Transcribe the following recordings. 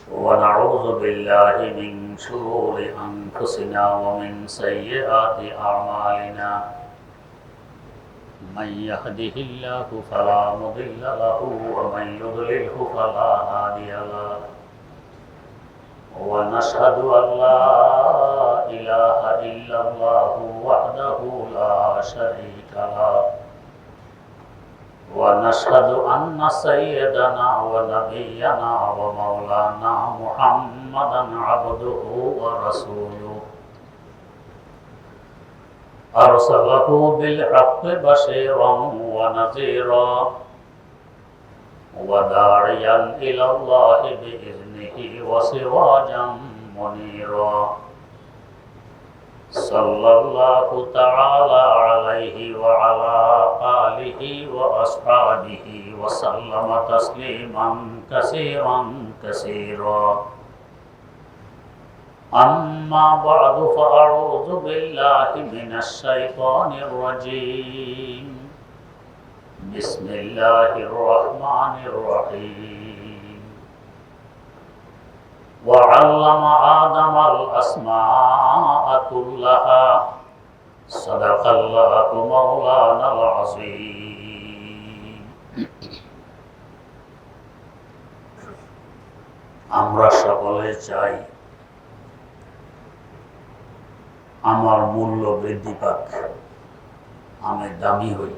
ونعوذ بالله من شرور أنفسنا ومن سيئات أعمالنا من يهده الله فلا مضل له ومن يضلله فلا هادي له ونشهد أن لا إله إلا الله وحده لا شريك له ونشهد أن سيدنا ونبينا ومولانا محمدا عبده ورسوله أرسله بالحق بشيرا ونذيرا وداعيا إلى الله بإذنه وسراجا منيرا صلى الله تعالى عليه وعلى آله وأصحابه وسلم تسليما كثيرا كثيرا أما بعد فأعوذ بالله من الشيطان الرجيم بسم الله الرحمن الرحيم وعلم آدم الأسماء كلها صدق الله مولانا العظيم আমরা সকলে চাই আমার মূল্য বৃদ্ধি পাক, আমি দামি হই,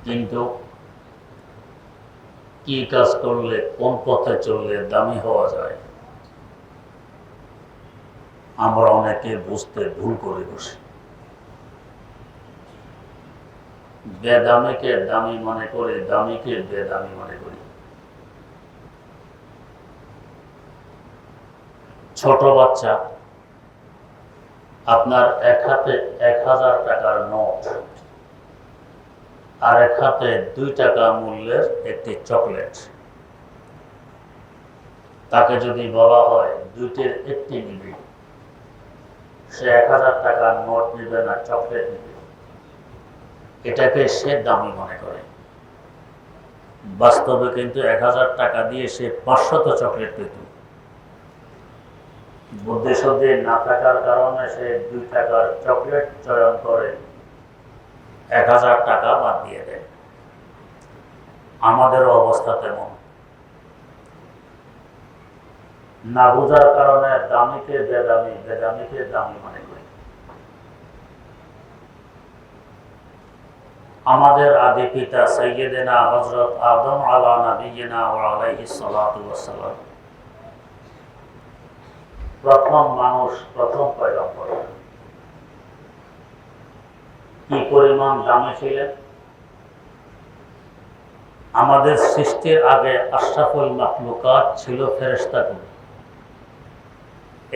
কিন্তু কি কাজ করলে, কোন পথে চললে দামি হওয়া যায় আমরা অনেকে বুঝতে ভুল করে বসি। বেদামিকে দামি মনে করে, দামিকে বেদামি মনে করি। ছোট বাচ্চা আপনার এক হাতে 1000 টাকার নোট আর এক হাতে 2 টাকা মূল্যের একটি চকলেট, তাকে যদি বলা হয় দুইটির একটি নিবে, সে 1000 টাকার নোট নিবে না চকলেট নিবে, এটাকে সে দামি মনে করে। বাস্তবে কিন্তু 1000 টাকা দিয়ে সে 500 চকলেট পেত। বুদ্ধিশুদ্ধি না থাকার কারণে সে 2 টাকার চকলেট চয়ন করে 1000 টাকা বাদ দিয়ে দেয়। আমাদেরও অবস্থা তেমন। না বোঝার কারণে দামিকে বেদামি, বেদামিকে দামি মনে করি। আমাদের আদি পিতা সাইয়্যিদিনা হযরত আদম আলা নবিয়িনা ওয়া আলাইহিস সালাতু ওয়াস সালাম, প্রথম মানুষ, প্রথম পয়গম্বর, কি পরিমাণ দামি ছিলেন। আমাদের সৃষ্টির আগে আশরাফুল মাখলুকাত ছিল ফেরেশতাগণ,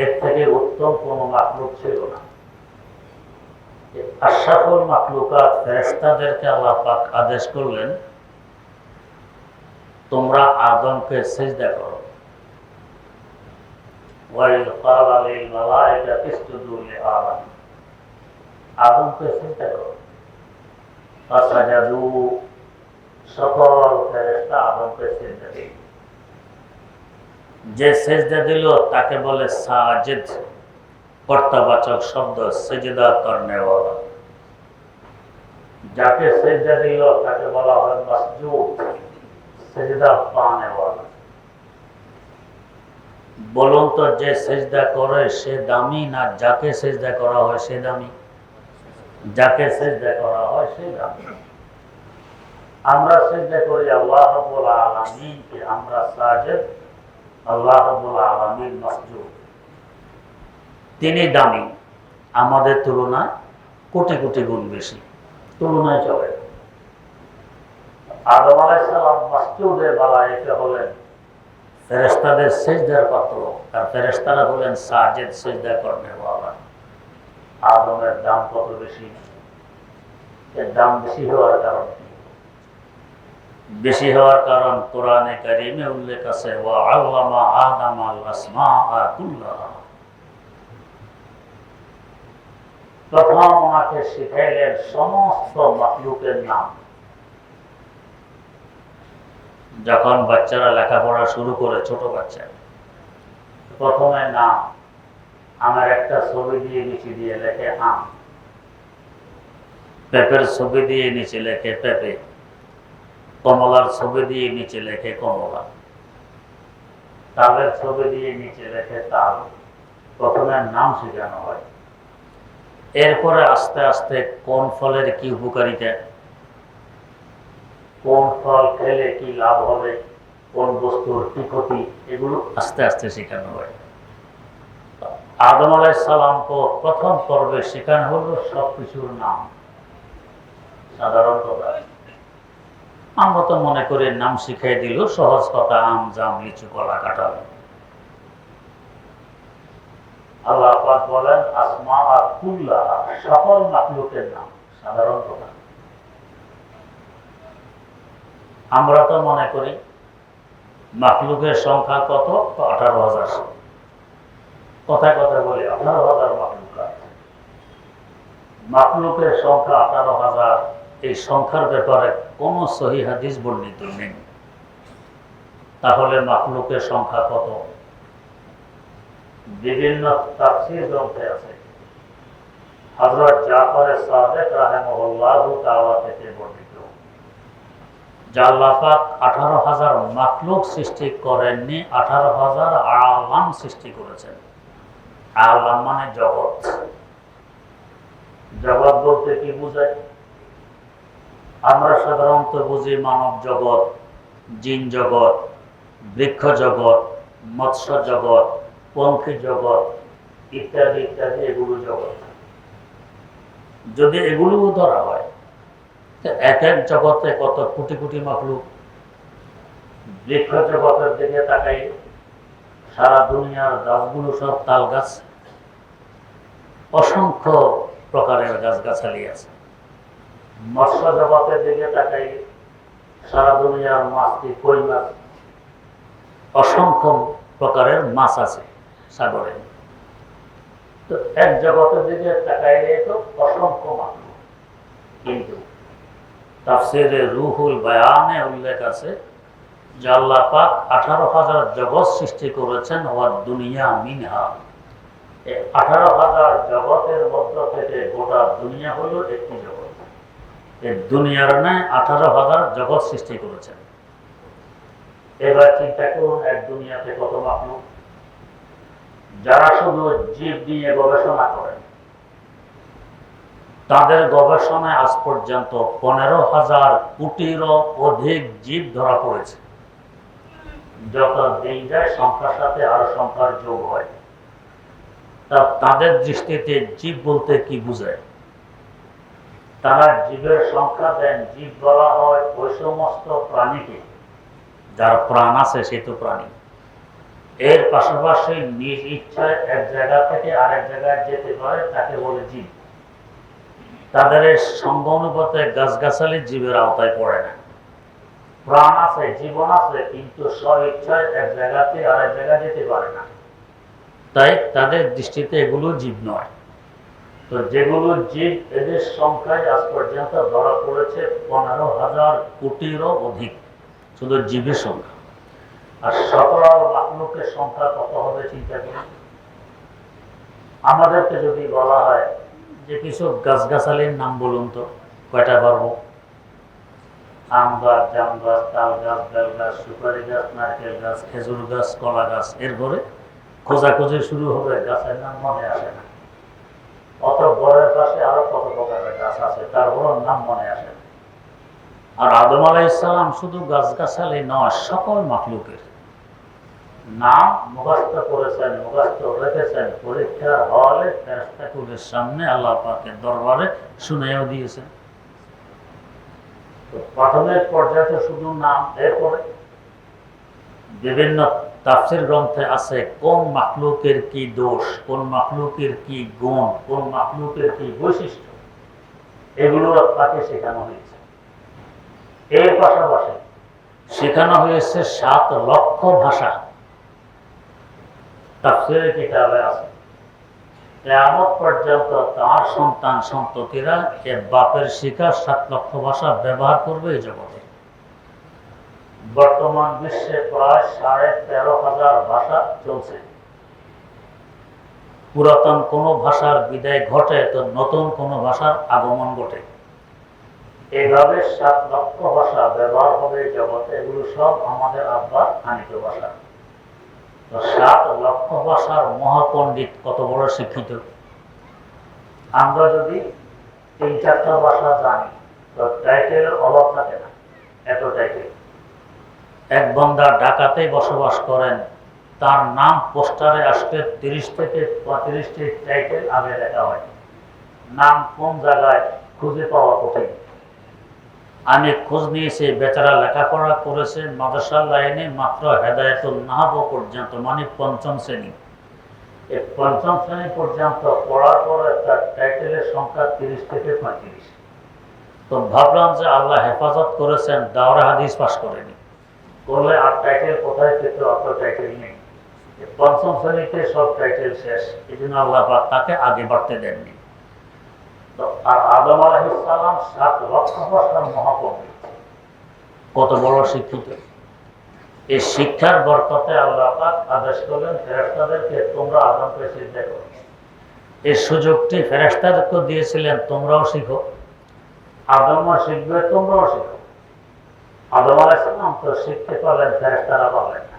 এর থেকে উত্তম কোন মাখলুক ছিল না। আশরাফুল মাখলুকাত ফেরেশতাদেরকে আল্লাহ পাক আদেশ করলেন, তোমরা আদমকে সিজদা করো। وَإِذْ قَالَ لِلْمَلَائِكَةِ اسْجُدُوا لِآدَمَ, আদমকে সিজদা করো। ফাসাজাদু, সকল ফেরেশতা আদমকে সিজদা দিল। যে সিজদা দিল তাকে বলে সাজিদ, কর্তাবাচক শব্দ, সিজদা করনে ওয়ালা। যাকে সিজদা দিল তাকে বলা হয় মাসজুদ, সিজদা পানে ওয়ালা। বলুন তো, যে সিজদা করে সে দামি না যাকে সিজদা করা হয় সে দামি? যাকে সিজদা করা হয় সে দামি। আমরা সিজদা করি আল্লাহ রাব্বুল আলামিনকে, আমরা সাজিদ, আল্লাহ রাব্বুল আলামিন মাসজুদ। তিনি দামি, আমাদের তুলনায় কোটি কোটি গুণ বেশি, তুলনায় চলে। আদম আলাইহিস সালাম মাসজুদের বালাইকে হলেন ফেরেশতাদের সিজদার পাত্র, আর ফেরেশতারা হলেন সাজিদ, সিজদা করনে ওয়ালা। আদমের দাম কত বেশি? এর দাম বেশি হওয়ার কারণ কি? বেশি হওয়ার কারণ কোরআনে কারিমে উল্লেখ আছে, ওয়া আল্লামা আদামাল আসমাআ কুল্লাহা। প্রথম ওনাকে শিখাইলেন সমস্ত মাখলুকের নাম। যখন বাচ্চারা লেখাপড়া শুরু করে, ছোট বাচ্চা, প্রথমে নাম আমের একটা ছবি দিয়ে নিচে দিয়ে লেখে আম, পেঁপের ছবি দিয়ে নিচে লেখে পেঁপে, কমলার ছবি দিয়ে নিচে লেখে কমলা, তালের ছবি দিয়ে নিচে লেখে তাল। প্রথমে নাম শেখানো হয়। এরপরে আস্তে আস্তে কোন ফলের কি উপকারিতা, কোন ফল খেলে কি লাভ হবে, কোন বস্তুর কি ক্ষতি, এগুলো আস্তে আস্তে শেখানো হয়। আদম আলাইহিস সালামকে প্রথম পর্বে শেখানো হলো সবকিছুর নাম। সাধারণত আমরা তো মনে করি নাম শিখাই দিল, সহজ কথা, আম জাম লিচু কলা কাঁঠাল। আল্লাহ পাক বলেন আসমা আর কুল্লাহা, সকল মাখলুকের নাম। সাধারণ কথা, আমরা তো মনে করি মাখলুকের সংখ্যা কত, 18,000। কথায় কথায় বলি 18,000 মাখলুক আছে। মাখলুকের সংখ্যা 18,000, এই সংখ্যার ব্যাপারে কোন সহিহ হাদিস বর্ণিত নেই। তাহলে মাখলুকের সংখ্যা কত? বিভিন্ন তাফসীর গ্রন্থে আছে। হযরত জাফর সাদিক রাহিমাহুল্লাহু তাআলা থেকে বর্ণিত যে আল্লাহ পাক 18,000 মাখলুক সৃষ্টি করেননি, 18,000 আলাম সৃষ্টি করেছেন। আলাম মানে জগৎ। জগৎ বলতে কি বোঝায়? আমরা সাধারণত বুঝি মানব জগৎ, জিন জগৎ, বৃক্ষ জগৎ, মৎস্য জগৎ, পঙ্খী জগৎ ইত্যাদি ইত্যাদি, এগুলো জগৎ। যদি এগুলো ধরা হয়, এক এক জগতে কত কোটি কোটি মাখলুক। বৃক্ষ জগতের দিকে তাকাই, সারা দুনিয়ার গাছগুলো সব তাল গাছ, অসংখ্য প্রকারের গাছগাছালি আছে। মৎস্য জগতের দিকে তাকাই, সারা দুনিয়ার মাছ, কই মাছ, অসংখ্য প্রকারের মাছ আছে সাগরে। তো এক জগতের দিকে তাকাইলে তো অসংখ্য মাখলুক। কিন্তু তাফসীরে রুহুল বায়ানে উল্লেখ আছে যে আল্লাহ পাক 18,000 জগৎ সৃষ্টি করেছেন, ওয়া দুনিয়া মিনহা। এই 18,000 জগতের মধ্য থেকে গোটা দুনিয়া হলো একটি জগৎ। এই দুনিয়ার ন্যায় 18,000 জগৎ সৃষ্টি করেছেন। এবার চিন্তা করুন, এক দুনিয়াতে কত মাখলুক। যারা শুধু জীব নিয়ে গবেষণা করেন, তাদের গবেষণায় আজ পর্যন্ত 15,000 কোটিরও অধিক জীব ধরা পড়েছে। যত দিন যায় সংখ্যার সাথে আরো সংখ্যার যোগ হয়। তা তাদের দৃষ্টিতে জীব বলতে কি বোঝায়? তারা জীবের সংখ্যা দেন, জীব বলা হয় ওই সমস্ত প্রাণীকে যার প্রাণ আছে, সে তো প্রাণী। এর পাশাপাশি নিজ ইচ্ছায় এক জায়গা থেকে আরেক জায়গায় যেতে পারে, তাকে বলে জীব। তাদের এই সঙ্গ অনুপাতে গাছগাছালি জীবের আওতায় পড়ে না। প্রাণ আছে, জীবন আছে, কিন্তু স্ব ইচ্ছায় এক জায়গাতে আরেক জায়গায় যেতে পারে না। তাই তাদের দৃষ্টিতে এগুলো জীব নয়। তো যেগুলো জীব, এদের সংখ্যায় আজ পর্যন্ত ধরা পড়েছে 15,000 কোটিরও অধিক, শুধু জীবের সংখ্যা। আর সকল মাখলুকের সংখ্যা কত হবে চিন্তা করুন। আমাদেরকে যদি বলা হয় যে কিছু গাছগাছালির নাম বলুন তো, কয়টা পারবো? আম গাছ, জাম গাছ, তাল গাছ, বেল গাছ, সুপারি গাছ, নারকেল গাছ, খেজুর গাছ, কলা গাছ। এরপরে খোঁজাখুঁজি শুরু হবে, গাছের নাম মনে আসে না। অত বড়ের পাশে আরো কত প্রকারের গাছ আছে, তারপর নাম মনে আসে না। আর আদম আলাইহিস সালাম শুধু গাছগাছালি নয়, সকল মাখলুকের নাম মুখস্থ করেছেন, মুখস্থ রেখেছেন। পরীক্ষার হলে ফেরেশতাকুলের সামনে আল্লাহ পাকের দরবারে শুনাইও দিয়েছেন। তো প্রাথমিক পর্যায়ে শুধু নাম, এরপরে বিভিন্ন তাফসীর গ্রন্থে আছে কোন মাখলুকের কি দোষ, কোন মাখলুকের কি গুণ, কোন মাখলুকের কি বৈশিষ্ট্য, এগুলো তাকে শেখানো হয়েছে। এর পাশাপাশি শেখানো হয়েছে 7 লক্ষ ভাষা। তাফসীরের কিতাবে আছে কিয়ামত পর্যন্ত তার সন্তান সন্ততিরা এ বাপের শিখা 7 লক্ষ ভাষা ব্যবহার করবে এই জগতে। বর্তমান বিশ্বে প্রায় 13,500 ভাষা চলছে। পুরাতন কোনো ভাষার বিদায় ঘটে তো নতুন কোনো ভাষার আগমন ঘটে। এইভাবে 7 লক্ষ ভাষা ব্যবহার হবে জগতে। এগুলো সব আমাদের আব্বার আনিত ভাষা। তো 7 লক্ষ ভাষার মহাপণ্ডিত কত বড় শিক্ষিত। আমরা যদি 3-4টা ভাষা জানি তো টাইটেলের অভাব থাকে না। এত টাইটেল। এক বান্দা ঢাকাতে বসবাস করেন, তার নাম পোস্টারে আসলে 30 থেকে 35টি টাইটেল আগে লেখা হয়। নাম কোন জায়গায় খুঁজে পাওয়া কঠিন। আমি খোঁজ নিয়েছি, বেচারা লেখাপড়া করেছে মাদ্রাসার লাইনে মাত্র হেদায়েতুল নাহব পর্যন্ত, মানে 5ম শ্রেণী। এই 5ম শ্রেণী পর্যন্ত পড়ার পরে তার টাইটেলের সংখ্যা 30 থেকে 35। তো ভাবলাম যে আল্লাহ হেফাজত করেছেন, দাওরা হাদিস পাশ করেনি, করলে আর টাইটেল কোথায় পেত? অত টাইটেল নেই। 5ম শ্রেণীতে সব টাইটেল শেষ। এই জন্য আল্লাহ তাকে আগে বাড়তে দেননি। তো আর আদম আলাইহিস সালাম 7 লক্ষ ভাষার মহাপণ্ডিত, কত বড় শিক্ষিত। এই শিক্ষার বরকতে আল্লাহ পাক আদেশ করলেন ফেরেশতাদেরকে, তোমরা আদমকে সিজদা করো। এই সুযোগটি ফেরেশতাদেরকে দিয়েছিলেন, তোমরাও শিখো। আদমও শিখবে, তোমরাও শিখো। আদম আলাইহিস সালাম তো শিখতে পারলেন, ফেরেশতারা পারলেন না।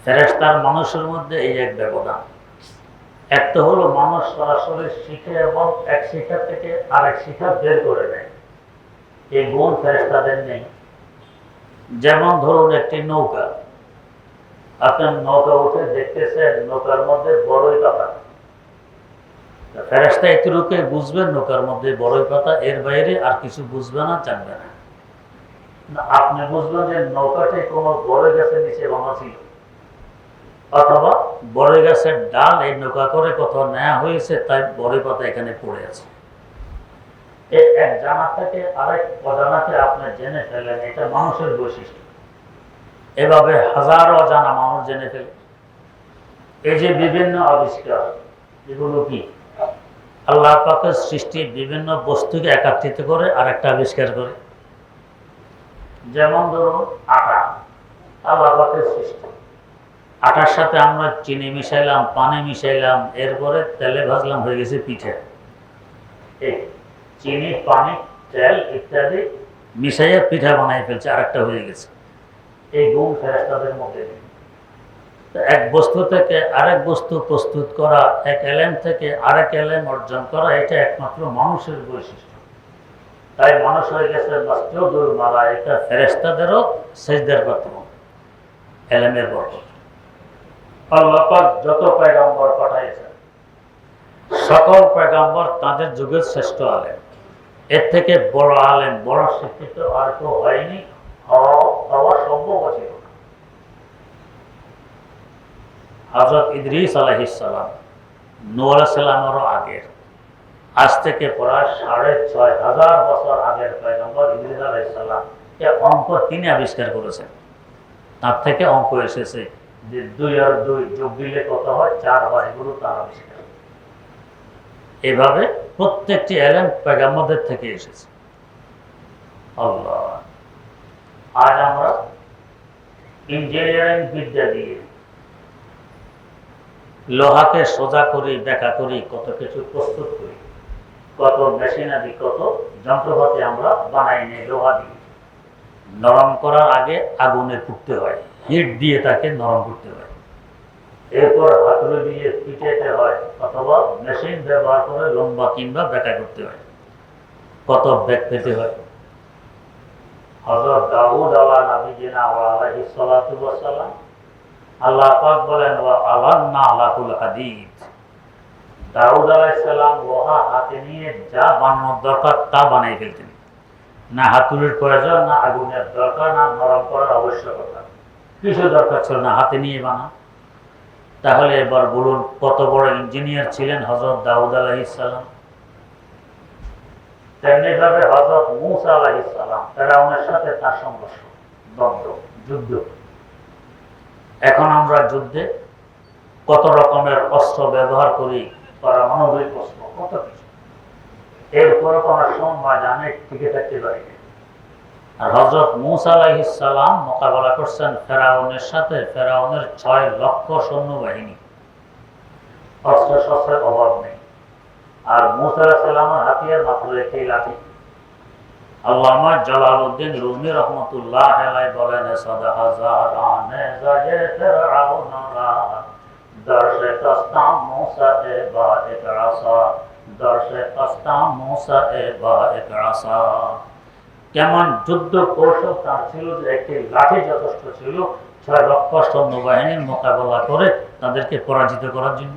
ফেরেশতার মানুষের মধ্যে এই এক ব্যবধান। একটা হলো মানুষ সরাসরি শিখে এবং এক শিক্ষা থেকে আরেক শিক্ষা বের করে নেয়। এই গুণ ফেরেশতাদের নেই। যেমন ধরুন একটি নৌকা, আপনার নৌকা উঠে দেখতেছেন নৌকার মধ্যে বড়ই পাতা। ফেরেশতা এতটুকু বুঝবেন নৌকার মধ্যে বড়ই পাতা, এর বাইরে আর কিছু বুঝবে না, জানবে না। আপনি বুঝবেন যে নৌকাটি কোনো বড়ই গাছের নিচে বাঁধা ছিল, অথবা বড়ই গাছের ডাল এই নৌকা করে কোথাও নেওয়া হয়েছে, তাই বড়ই পাতা এখানে পড়ে আছে। এক জানা থেকে আরেক অজানাকে আপনি জেনে ফেলেন, এটা মানুষের বৈশিষ্ট্য। এভাবে হাজারো অজানা মানুষ জেনে ফেলে। এই যে বিভিন্ন আবিষ্কার, এগুলো কি? আল্লাহ পাকের সৃষ্টি বিভিন্ন বস্তুকে একত্রিত করে আরেকটা আবিষ্কার করে। যেমন ধরুন আটা, আল্লাহ পাকের সৃষ্টি। আটার সাথে আমরা চিনি মিশাইলাম, পানি মিশাইলাম, এরপরে তেলে ভাজলাম, হয়ে গেছে পিঠে। এই চিনি, পানি, তেল ইত্যাদি মিশাইয়া পিঠা বানাই ফেলছে, আরেকটা হয়ে গেছে। এই গুণ ফেরেশতাদের মধ্যে। এক বস্তু থেকে আরেক বস্তু প্রস্তুত করা, এক এলেম থেকে আরেক এলেম অর্জন করা, এটা একমাত্র মানুষের বৈশিষ্ট্য। তাই মানুষ হয়ে গেছে মাসজুদুল মালায়েকা, ফেরেশতাদেরও সিজদার পাত্র, এলেমের বরকত। আল্লাহ পাক যত পয়গম্বর পাঠাইছেন, সকল পয়গম্বর তাদের যুগের শ্রেষ্ঠ আলেম। এর থেকে বড় আলেম, বড় শিক্ষিত আর কেউ হয়নি, হওয়া সম্ভব ছিল না। হযরত ইদ্রিস আলাইহিস সালাম, নূহ আলাইহিস সালামেরও আগের, আজ থেকে প্রায় 6500 বছর আগের পয়গম্বর ইদ্রিস আলাইহিস সালাম, এ অঙ্ক তিনি আবিষ্কার করেছেন। তার থেকে অঙ্ক এসেছে যে 2 আর 2 যোগ দিলে কত হয়? 4 হয়। এগুলো তার আবিষ্কার। এভাবে প্রত্যেকটি এলেম পয়গম্বরদের থেকে এসেছে। আল্লাহ, আজ আমরা ইঞ্জিনিয়ারিং বিদ্যা দিয়ে লোহাকে সোজা করি, ব্যাকা করি, কত কিছু প্রস্তুত করি, কত মেশিনারি, কত যন্ত্রপাতি আমরা বানাই নিই লোহা দিয়ে। নরম করার আগে আগুনে পুড়তে হয়, হিট দিয়ে তাকে নরম করতে হয়, এরপর হাতুড়ি দিয়ে পিটাইতে হয়, অথবা মেশিন ব্যবহার করে লম্বা কিংবা ব্যাকা করতে হয়, কত ব্যাক পেতে হয়। হযরত দাউদ আলাইহিস সালাতু ওয়াস সালাম, আল্লাহ পাক বলেন ওয়া আলান্না লাহুল হাদিদ, দাউদ আলাইহিস সালাম লোহা হাতে নিয়ে যা বানানোর দরকার তা বানিয়ে ফেলতেন। না হাতুড়ির প্রয়োজন, না আগুনের দরকার, না নরম করার আবশ্যকতা, কিছু দরকার ছিল না, হাতে নিয়ে বানা। তাহলে এবার বলুন কত বড় ইঞ্জিনিয়ার ছিলেন হযরত দাউদ আলাইহিস সালাম। তেমনিভাবে হযরত মূসা আলাইহিস সালাম, ফেরাউনের সাথে তার সংঘর্ষ, দ্বন্দ্ব, যুদ্ধ। এখন আমরা যুদ্ধে কত রকমের অস্ত্র ব্যবহার করি, পারমাণবিক অস্ত্র, কত কিছু। এরপরে কোনো সময় জানে টিকে থাকতে পারি না। আর হযরত মূসা আলাইহিস সালাম মোকাবেলা করছেন ফেরাউনের সাথে, ফেরাউনের 6 লক্ষ সৈন্যবাহিনী, অস্ত্র শস্ত্রের অভাব নেই। আর মূসা আলাইহিস সালামের হাতিয়ার মাত্র একটি লাঠি। আল্লামা জালালউদ্দিন রুমি রহমাতুল্লাহ আলাইহি বলেন, সাদাহাজারানে জায়ে ফিরআউনরা দর্শে কস্তাম মূসা এ বা এক আসা, দর্শে কস্তাম মূসা এ বা এক আসা। কেমন যুদ্ধ কৌশল তার ছিল যে একটি লাঠি যথেষ্ট ছিল 6 লক্ষ সৈন্যবাহিনীর মোকাবেলা করে তাদেরকে পরাজিত করার জন্য।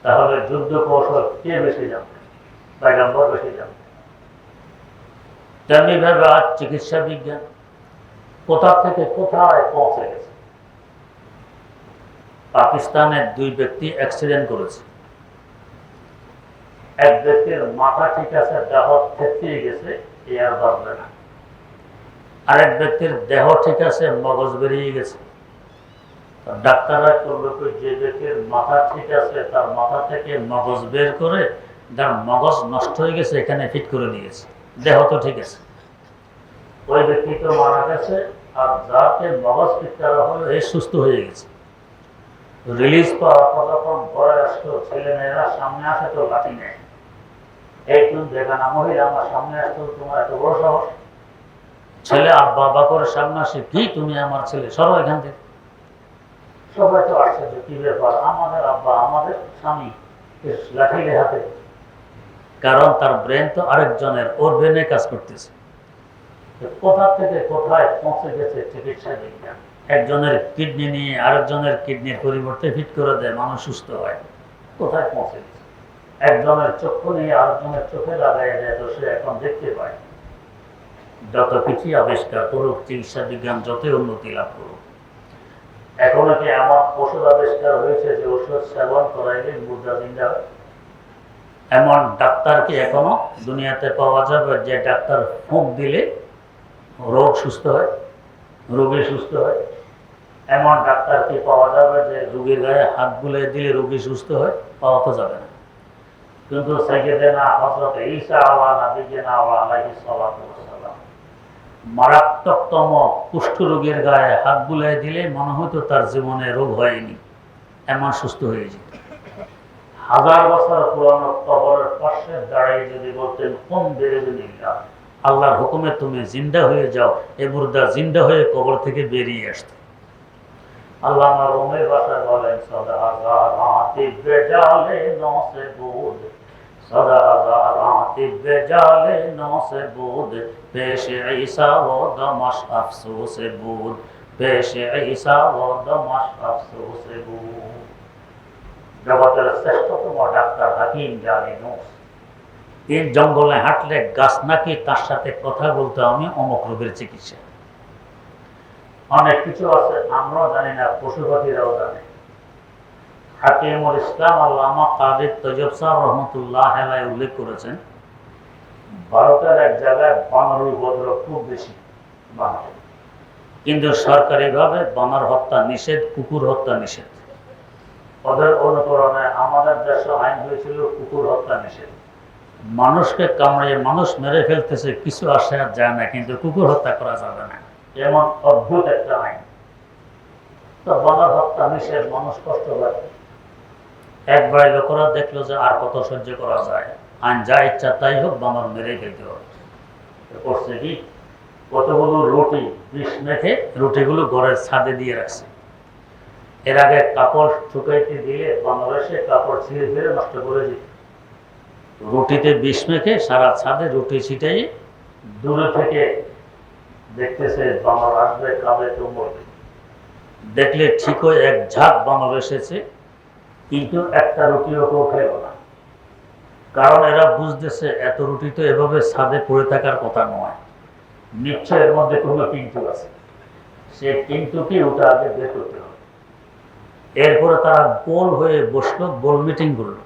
তাহলে যুদ্ধ কৌশল কে বেশি জানতেন? পয়গম্বর বেশি জানতেন। তেমনি ভাবে আজ চিকিৎসা বিজ্ঞান কোথা থেকে কোথায় পৌঁছে গেছে। পাকিস্তানের 2 ব্যক্তি অ্যাক্সিডেন্ট করেছে। এক ব্যক্তির মাথা ঠিক আছে, দেহ থেতলিয়ে গেছে, আর বাঁচবে না। আরেক ব্যক্তির দেহ ঠিক আছে, মগজ বেরিয়ে গেছে। ডাক্তাররা করলো যে ব্যক্তির মাথা ঠিক আছে তার মাথা থেকে মগজ বের করে, যার মগজ নষ্ট হয়ে গেছে এখানে ফিট করে দিয়েছে, দেহ তো ঠিক আছে। ওই ব্যক্তি তো মারা গেছে, আর যাকে মগজ ফিট করা হলো এই সুস্থ হয়ে গেছে। রিলিজ পাওয়ার পর যখন বয়স্ক ছেলে মেয়েরা সামনে আসে তো লাঠি নেয়। এই তুমি বেগানা মহিলা আমার সামনে আসতো, তোমার এত বড় সাহস। ছেলে আব্বা আব্বা করে সামনে আসে, কি তুমি আমার ছেলে, সরো এখান থেকে। সবাই তো আশ্চর্য, কি ব্যাপার, আমাদের আব্বা আমাদের স্বামী লাঠি হাতে। কারণ তার ব্রেন তো আরেকজনের, ওর ব্রেনে কাজ করতেছে। কোথা থেকে কোথায় পৌঁছে গেছে চিকিৎসা বিজ্ঞান। একজনের কিডনি নিয়ে আরেকজনের কিডনির পরিবর্তে ফিট করে দেয়, মানুষ সুস্থ হয়। কোথায় পৌঁছে গেছে। একজনের চক্ষু নিয়ে আরেকজনের চোখে লাগাই দেয়, তো সে এখন দেখতে পায়। যত কিছুই আবিষ্কার করুক চিকিৎসা বিজ্ঞান, যতই উন্নতি লাভ করুক, এখনো কি এমন ওষুধ আবিষ্কার হয়েছে যে ওষুধ সেবন করাইলে মুর্দা জিন্দা হয়? এমন ডাক্তার কি এখনো দুনিয়াতে পাওয়া যাবে যে ডাক্তার ফুঁক দিলে রোগ সুস্থ হয়, রোগী সুস্থ হয়? এমন ডাক্তার কি পাওয়া যাবে যে রোগীর গায়ে হাত বুলিয়ে দিলে রোগী সুস্থ হয়? পাওয়া তো যাবে না। কিন্তু সাইয়েদেনা হযরত ঈসা আলাইহিস সালাম মারাত্মকতম কুষ্ঠ রোগীর গায়ে হাত বুলিয়ে দিলে মনে হতো তার জীবনে রোগ হয়নি, এমন সুস্থ হয়ে যেত। 1000 বছর পুরানো কবরের পাশে দাঁড়িয়ে যদি বলতেন কোন বেরেবিল্লাহ, আল্লাহর হুকুমে তুমি জিন্দা হয়ে যাও, এ মুর্দা জিন্দা হয়ে কবর থেকে বেরিয়ে আসতো। আল্লামা রুমির ভাষায় বলেন, সদাহাজারাতি বেজালে নসে বুদ, সদাহাজারাতি বেজালে নসে বুদ, পেশে ঈসা ও দমাশ আফসোসে বুদ, পেশে ঈসা ও দমাশ আফসোসে বুদ। জগতের শ্রেষ্ঠতম ডাক্তার হাকিম জানি নূস, তিন জঙ্গলে হাঁটলে গাছ নাকি তার সাথে কথা বলতে, আমি অমুক রোগের চিকিৎসা। অনেক কিছু আছে আমরাও জানি না, পশু পাখিরাও জানে। হাকিমুল ইসলাম আল্লামা কাদির তৈয়ব সাহেব রহমতুল্লাহ আলাইহি উল্লেখ করেছেন, ভারতের এক জায়গায় বানরের উপদ্রব খুব বেশি, বানর। কিন্তু সরকারিভাবে বানর হত্যা নিষেধ, কুকুর হত্যা নিষেধ। ওদের অনুকরণে আমাদের দেশে আইন হয়েছিল কুকুর হত্যা নিষেধ। মানুষকে কামড়িয়ে মানুষ মেরে ফেলতেছে, কিছু আসে আর যায় না, কিন্তু কুকুর হত্যা করা যাবে না, এমন অদ্ভুত একটা আইন। তো বানর হত্যা নিষেধ, মানুষ কষ্ট পায়। একবার লোকেরা দেখলো যে আর কত সহ্য করা যায়, আইন যা ইচ্ছা তাই হোক, বানর মেরে ফেলতে হবে। করছে কি, কতগুলো রুটি বিষ মেখে রুটিগুলো ঘরের ছাদে দিয়ে রাখছে। এর আগে কাপড় শুকাইতে দিলে বানর এসে কাপড় ছিঁড়ে ফিরে নষ্ট করে দিত। রুটিতে বিষ মেখে সারা ছাদে রুটি ছিটাই, দূরে থেকে দেখতেছে বানর আসবে, খাবে তো মরবে। দেখলে ঠিকই এক ঝাঁক বানর এসেছে, কিন্তু একটা রুটিও কেউ খেল না। কারণ এরা বুঝতেছে এত রুটি তো এভাবে ছাদে পড়ে থাকার কথা নয়, নিশ্চয় এর মধ্যে কোনো কিন্তু আছে। সে কিন্তু কি, ওটা আগে বের করতে হবে। এরপরে তারা গোল হয়ে বসলো, গোল মিটিং করলো।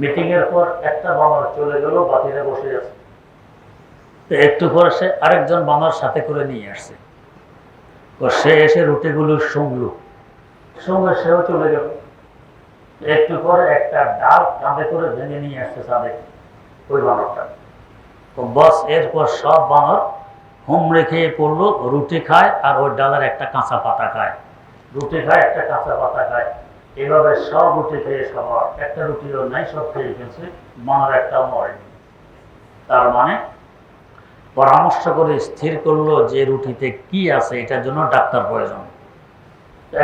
মিটিং এর পর একটা বানর চলে গেল, বাকিরা বসে আছে। একটু পরে সে আরেকজন বানর সাথে করে নিয়ে আসছে। সে এসে রুটিগুলো শুংলো, সঙ্গে সেও চলে গেল। একটু পরে একটা ডাল কাঁধে করে ভেঙে নিয়ে আসছে ছাদে ওই বানরটা। তো বস এরপর সব বানর হুমড়ে খেয়ে পড়লো, রুটি খায় আর ওই ডালের একটা কাঁচা পাতা খায়, রুটি খায় একটা কাঁচা পাতা খায়, এভাবে সব রুটি খেয়ে সবার একটা রুটিও নাই, সব খেয়ে ফেলছে, মনের একটা মরেনি। তার মানে পরামর্শ করে স্থির করলো যে রুটিতে কি আছে এটার জন্য ডাক্তার প্রয়োজন।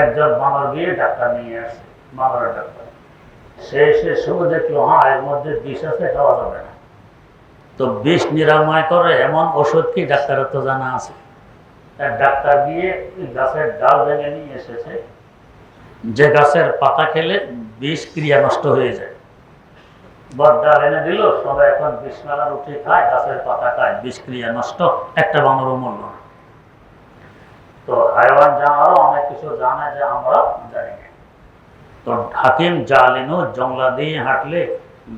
একজন বানর গিয়ে ডাক্তার নিয়ে আসে, বানরের ডাক্তার। সে এসে শুধু দেখলো হ্যাঁ এর মধ্যে বিষ আছে, খাওয়া যাবে না। তো বিষ নিরাময় করে এমন ওষুধ কি ডাক্তারের তো জানা আছে। ডাক্তার গিয়ে গাছের ডাল ভেঙে নিয়ে এসেছে, যে গাছের পাতা খেলে বিষ ক্রিয়া নষ্ট হয়ে যায়। ডাল এনে দিল, সবাই এখন বিষ মারা রুটি খায়, গাছের পাতা খায়, বিষ ক্রিয়া নষ্ট, একটা বানরও মরল না। তো হাইওয়ান জানারও অনেক কিছু জানে যে আমরা জানি না। তো হাকিম জালিনু জংলা দিয়ে হাঁটলে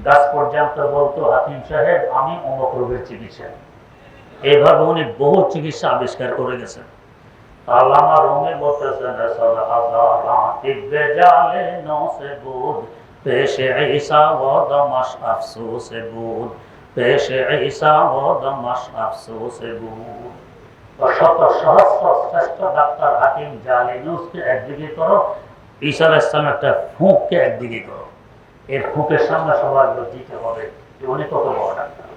গাছ পর্যন্ত বলতো হাকিম সাহেব আমি অমুক রোগের চিকিৎসা। এইভাবে উনি বহু চিকিৎসা আবিষ্কার করে গেছেন। আল্লামা রুমি বলতেছেন তিব্বে জালিনু সে বুদ পেশে ঈসা ওয়া দামাশ আফসোসে বুদ পেশে ঈসা ওয়া দামাশ আফসোসে বুদ। শত সহস্র শ্রেষ্ঠ ডাক্তার হাকিম জালিনুসকে একদিকে করো, ঈসা আলাইহিস সালাম একটা ফুঁককে একদিকে করো। এর ফুঁকের সামনে সবার দিতে হবে যে উনি কত বড় ডাক্তার।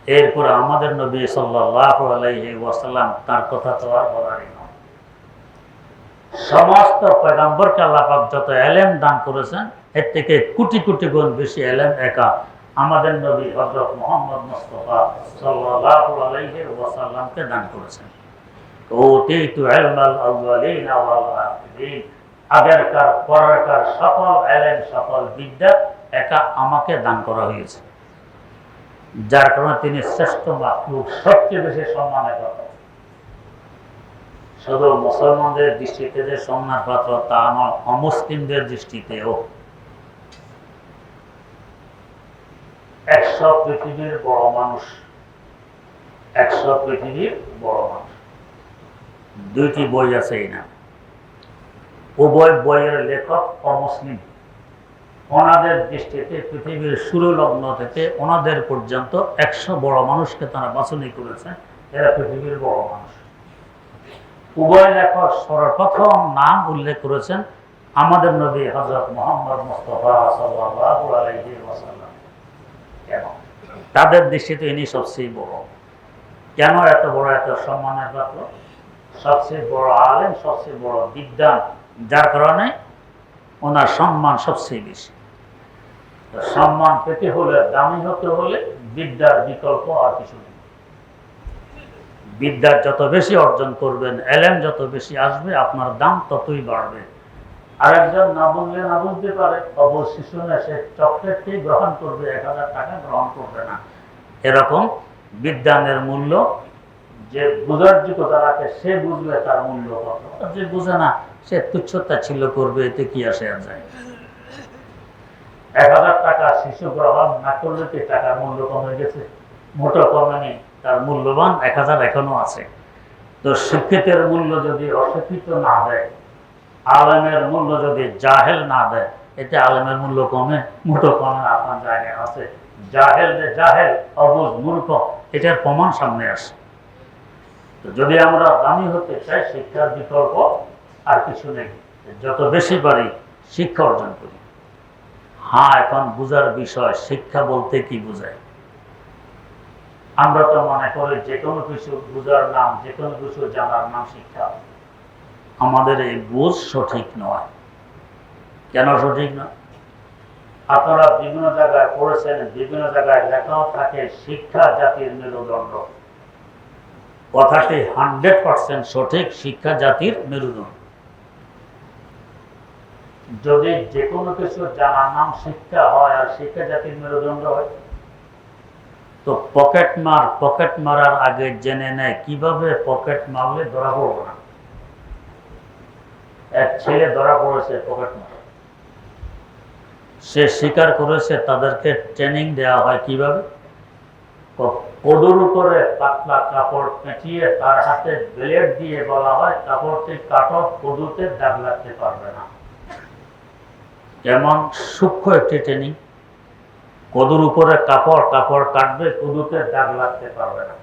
এরপরে আমাদের নবী সাল্লাল্লাহু আলাইহি ওয়াসাল্লাম, তার কথা তো আর বলারই নয়। সমস্ত পয়গম্বরকে আল্লাহ পাক যত ইলম দান করেছেন এর থেকে কোটি কোটি গুণ বেশি ইলম একা আমাদের নবী হযরত মুহাম্মদ মুস্তাফা সাল্লাল্লাহু আলাইহি ওয়াসাল্লামকে দান করেছেন। ওতীতু ইলমাল আউয়ালিনা ওয়াল আখিরিন, আগেরকার পরেরকার সকল ইলম সকল বিদ্যা একা আমাকে দান করা হয়েছে, যার কারণে তিনি শ্রেষ্ঠ মাখলুক, সবচেয়ে বেশি সম্মানের পাত্র। শুধু মুসলমানদের দৃষ্টিতে যে সম্মানের পাত্র তা নয়, অমুসলিমদের দৃষ্টিতেও। 100 পৃথিবীর বড় মানুষ, 100 পৃথিবীর বড় মানুষ, 2টি বই আছে এই নাম। উভয় বইয়ের লেখক অমুসলিম। ওনাদের দৃষ্টিতে পৃথিবীর শুরু লগ্ন থেকে ওনাদের পর্যন্ত 100 বড় মানুষকে তারা বাছনি করেছেন, এরা পৃথিবীর বড় মানুষ। উভয় লেখক সর্বপ্রথম নাম উল্লেখ করেছেন আমাদের নবী হযরত মুহাম্মদ মুস্তাফা সাল্লাল্লাহু আলাইহি ওয়াসাল্লাম। কেন? তাদের দৃষ্টিতে ইনি সবচেয়ে বড়। কেন এত বড়, এত সম্মানের পাত্র? সবচেয়ে বড় আলেম, সবচেয়ে বড় বিদ্বান, যার কারণে ওনার সম্মান সবচেয়ে বেশি। সম্মান পেতে হলে, দামি হতে হলে বিদ্যার বিকল্প আর কিছু নেই। বিদ্যা যত বেশি অর্জন করবেন, এলেম যত বেশি আসবে, আপনার দাম ততই বাড়বে। আরেকজন না বুঝলে না বুঝতে পারে, অবশ শিশু সে চকলেটকেই গ্রহণ করবে, 1000 টাকা গ্রহণ করবে না। এরকম বিদ্যানের মূল্য যে বুঝার যোগ্যতা রাখে সে বুঝবে তার মূল্য কত, যে বুঝে না সে তুচ্ছতাচ্ছিল্য করবে, এতে কি আসে আর যায়। 1000 টাকা শিশু গ্রহণ না করলে কি টাকার মূল্য কমে গেছে? মোটো কমেনি, তার মূল্যবান 1000 এখনো আছে। তো শিক্ষিতের মূল্য যদি অশিক্ষিত না দেয়, আলেমের মূল্য যদি জাহেল না দেয়, এতে আলেমের মূল্য কমে? মোটো কমে, আপনার জায়গায় আছে। জাহেল যে জাহেল, অবুঝ, মূর্খ, এটার প্রমাণ সামনে আসে। তো যদি আমরা দামি হতে চাই, শিক্ষার বিকল্প আর কিছু নেই, যত বেশি পারি শিক্ষা অর্জন করি। হ্যাঁ, এখন বুঝার বিষয়, শিক্ষা বলতে কি বোঝায়? আমরা তো মনে করি যে কোনো কিছু বুঝার নাম, যে কোনো কিছু জানার নাম শিক্ষা। আমাদের এই বুঝ সঠিক নয়। কেন সঠিক নয়? আপনারা বিভিন্ন জায়গায় পড়েছেন, বিভিন্ন জায়গায় লেখাও থাকে শিক্ষা জাতির মেরুদণ্ড। কথাটি 100% সঠিক, শিক্ষা জাতির মেরুদণ্ড। যদি যে কোনো কিছু জানার নাম শিক্ষা হয় আর শিক্ষা জাতির মেরুদণ্ড হয়, তো পকেট মারার আগে জেনে নেয় কিভাবে পকেট মারলে ধরা পড়বে না। এক ছেলে ধরা পড়েছে পকেট মারা, সে স্বীকার করেছে, তাদেরকে ট্রেনিং দেওয়া হয় কিভাবে। কদুর উপরে পাতলা কাপড় পেঁচিয়ে তার হাতে ব্লেড দিয়ে বলা হয় কাপড়টি কাটো, কদুতে দাগ লাগতে পারবে না। যেমন সূক্ষ্ম একটি ট্রেনিং। কদুর উপরে কাপড় কাটবে, কদুতে দাগ লাগতে পারবে না।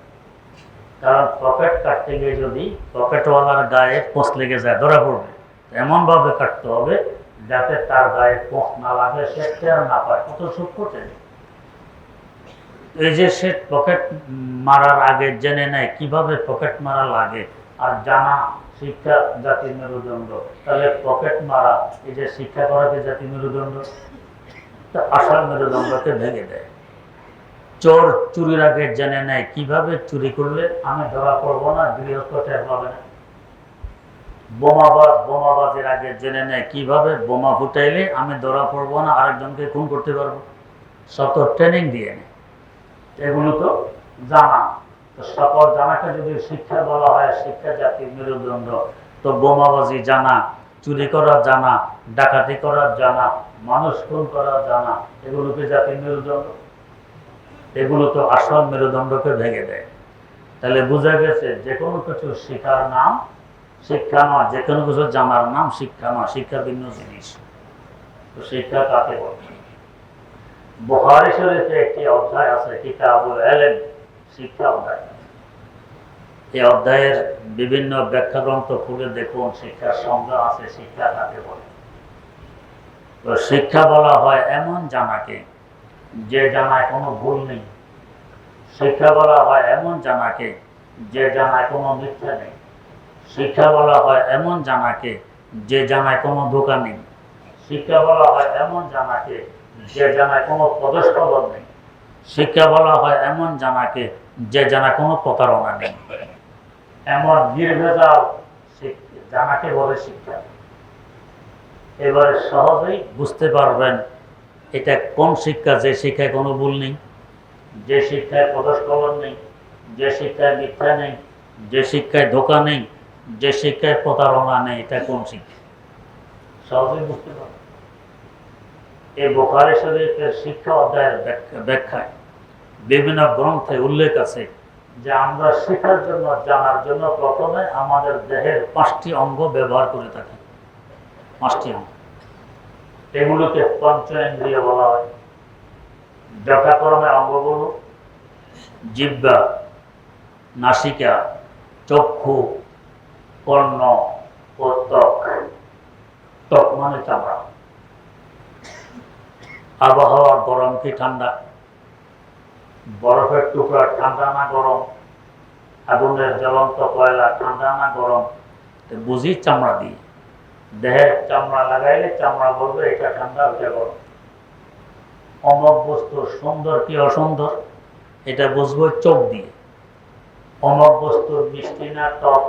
কারণ পকেট কাটতে গিয়ে যদি পকেটওয়ালার গায়ে পোঁচ লেগে যায় ধরা পড়বে, এমনভাবে কাটতে হবে যাতে তার গায়ে পোঁচ না লাগে, সে টের না পায়। কত সূক্ষ্ম টেনে এই যে সে পকেট মারার আগে জেনে নেয় কিভাবে পকেট মারা লাগে, আর জানা শিক্ষা জাতির মেরুদণ্ড। তাহলে পকেট মারা এই যে শিক্ষা করাকে জাতির মেরুদণ্ড, আসল মেরুদণ্ডকে ভেঙে দেয়। চোর চুরির আগে জেনে নেয় কিভাবে চুরি করলে আমি ধরা পড়বো না, গৃহস্থ টের পাবে না। বোমাবাজের আগে জেনে নেয় কিভাবে বোমা ফুটাইলে আমি ধরা পড়বো না, আরেকজনকে খুন করতে পারবো। শত ট্রেনিং দিয়ে নেয়। এগুলো তো জানা। তো সকল জানাকে যদি শিক্ষা বলা হয়, শিক্ষা জাতির মেরুদণ্ড, তো বোমাবাজি জানা, চুরি করা জানা, ডাকাতি করা জানা, মানুষ খুন করা জানা, এগুলোকে জাতির মেরুদণ্ড। এগুলো তো আসল মেরুদণ্ডকে ভেঙে দেয়। তাহলে বোঝা গেছে যে কোনো কিছু শিক্ষার নাম শিক্ষা নয়, যে কোনো কিছু জানার নাম শিক্ষা নয়। শিক্ষা ভিন্ন জিনিস। তো শিক্ষা কাকে বলে? বুখারী শরীফে একটি অধ্যায় আছে, কিতাবুল ইলম, শিক্ষা অধ্যায়। এই অধ্যায়ের বিভিন্ন ব্যাখ্যা গ্রন্থ খুলে দেখুন, শিক্ষার সংজ্ঞা আছে, শিক্ষা কাকে বলে। তো শিক্ষা বলা হয় এমন জানাকে যে জানায় কোনো ভুল নেই। শিক্ষা বলা হয় এমন জানাকে যে জানায় কোনো মিথ্যা নেই। শিক্ষা বলা হয় এমন জানাকে যে জানায় কোনো ধোঁকা নেই। শিক্ষা বলা হয় এমন জানাকে যে জানায় কোনো পদস্খলন নেই। শিক্ষা বলা হয় এমন জানাকে যে জানায় কোনো প্রতারণা নেই। এমন নির্ভেজাল জানাকে বলে শিক্ষা। এবারে সহজেই বুঝতে পারবেন এটা কোন শিক্ষা, যে শিক্ষায় কোনো ভুল নেই, যে শিক্ষায় পদস্খলন নেই, যে শিক্ষায় মিথ্যা নেই, যে শিক্ষায় ধোঁকা নেই, যে শিক্ষায় প্রতারণা নেই। এটা কোন শিক্ষা? সহজেই বুঝতে পারবেন। এই বুখারী শরীফের শিক্ষা অধ্যায়ের ব্যাখ্যায় বিভিন্ন গ্রন্থে উল্লেখ আছে যে আমরা শিক্ষার জন্য, জানার জন্য প্রথমে আমাদের দেহের 5টি অঙ্গ ব্যবহার করে থাকি। 5টি অঙ্গ, এগুলোকে পঞ্চেন্দ্রিয় বলা হয়। যথাক্রমে অঙ্গগুলো জিহ্বা, নাসিকা, চক্ষু, কর্ণ ও ত্বক। ত্বক মানে চামড়া। আবহাওয়া গরম কি ঠান্ডা, বরফের টুকরা ঠান্ডা না গরম, আগুনের জ্বলন্ত কয়লা ঠান্ডা না গরম, বুঝি চামড়া দিয়ে। দেহের চামড়া লাগাইলে চামড়া বলবে এটা ঠান্ডা, ওটা গরম। অমক বস্তু সুন্দর কি অসুন্দর এটা বুঝবো চোখ দিয়ে। অমক বস্তু মিষ্টি না টক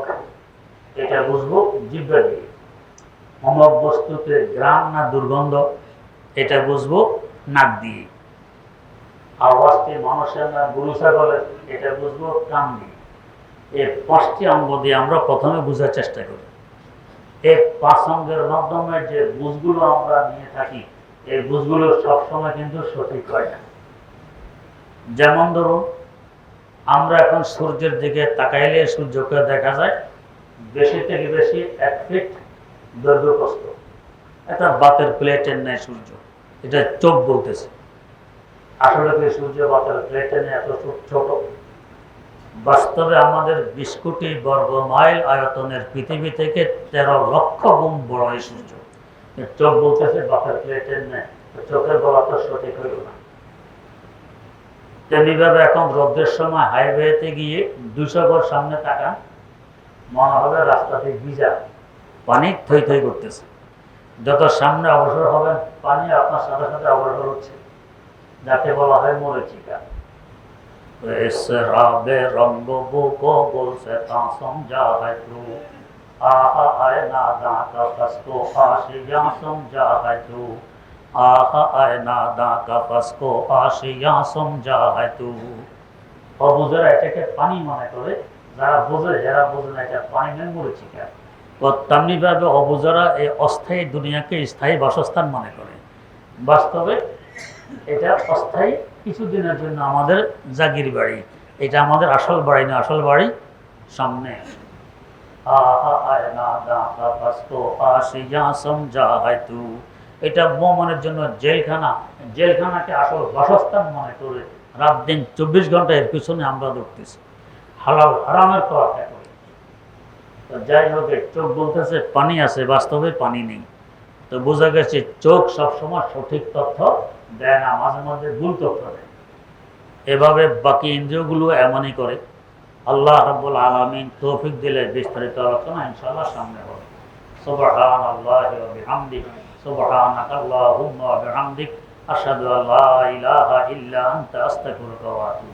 এটা বুঝবো জিহ্বা দিয়ে। অমক বস্তুতে ঘ্রাণ না দুর্গন্ধ এটা বুঝবো নাক দিয়ে। আওয়াজটি মানুষের না গরু ছাগলের এটা বুঝবো কান দিয়ে। এই 5টি অঙ্গ দিয়ে আমরা প্রথমে বোঝার চেষ্টা করি। এই 5 অঙ্গের মাধ্যমে যে বুঝগুলো আমরা নিয়ে থাকি, এই বুঝগুলো সবসময় কিন্তু সঠিক হয় না। যেমন ধরুন, আমরা এখন সূর্যের দিকে তাকাইলে সূর্যকে দেখা যায় বেশি থেকে বেশি 1 ফিট দৈর্ঘ্য প্রস্থ। এটা বাতের প্লেটের নেয় সূর্য, এটা চোখ বলতেছে। আসলে কি সূর্য বাতের প্লেটের নেয় এত ছোট? বাস্তবে আমাদের 20 কোটি বর্গ মাইল আয়তনের পৃথিবী থেকে 13 লক্ষ গুণ বড় এই সূর্য। চোখ বলতেছে বাতের প্লেটের নেয়, চোখের বলা তো সঠিক হইল না। তেমনিভাবে এখন রোদ্রের সময় হাইওয়েতে গিয়ে 200 গজ সামনে তাকান, মনে হবে রাস্তাতে ভিজা, পানি থই থই করতেছে। যত সামনে অগ্রসর হবেন পানি আপনার সাথে সাথে অগ্রসর হচ্ছে, যাকে বলা হয় মরীচিকা। রঙ্গ গোল সে তা সমঝা है तू आहा आए नादा का फसको आशिया समझा है तू आहा आए नादा का फसको आशिया समझा है तू। অবুঝেরা এটাকে পানি মনে করে, যারা বোঝে যারা বোঝে না এটা পানি নয়, মরীচিকা। তেমনিভাবে অবুঝেরা এই অস্থায়ী দুনিয়াকে স্থায়ী বাসস্থান মনে করে। বাস্তবে এটা অস্থায়ী, কিছুদিনের জন্য আমাদের জাগির বাড়ি। এটা আমাদের আসল বাড়ি না, আসল বাড়ি সামনে। এটা মুমিনের জন্য জেলখানা, জেলখানাকে আসল বাসস্থান মনে করে রাত দিন 24 ঘন্টা এর পিছনে আমরা দৌড়তেছি। হালাল হারামের তোয়াক্কা করি। তো যাই হোক, চোখ বলতেছে পানি আছে, বাস্তবে পানি নেই। তো বোঝা গেছে চোখ সবসময় সঠিক তথ্য দেয় না, মাঝে মাঝে ভুল তথ্য দেয়। এভাবে বাকি ইন্দ্রিয়গুলো এমনই করে। আল্লাহ রাব্বুল আলামিন তৌফিক দিলে বিস্তারিত আলোচনা ইনশাআল্লাহ সামনে হবে। সুবহানাল্লাহি ওয়া বিহামদিহি, সুবহানাকা আল্লাহুম্মা ওয়া বিহামদিক, আশহাদু আল্লা ইলাহা ইল্লা আনতা আস্তাগফিরুকা ওয়া আতুবু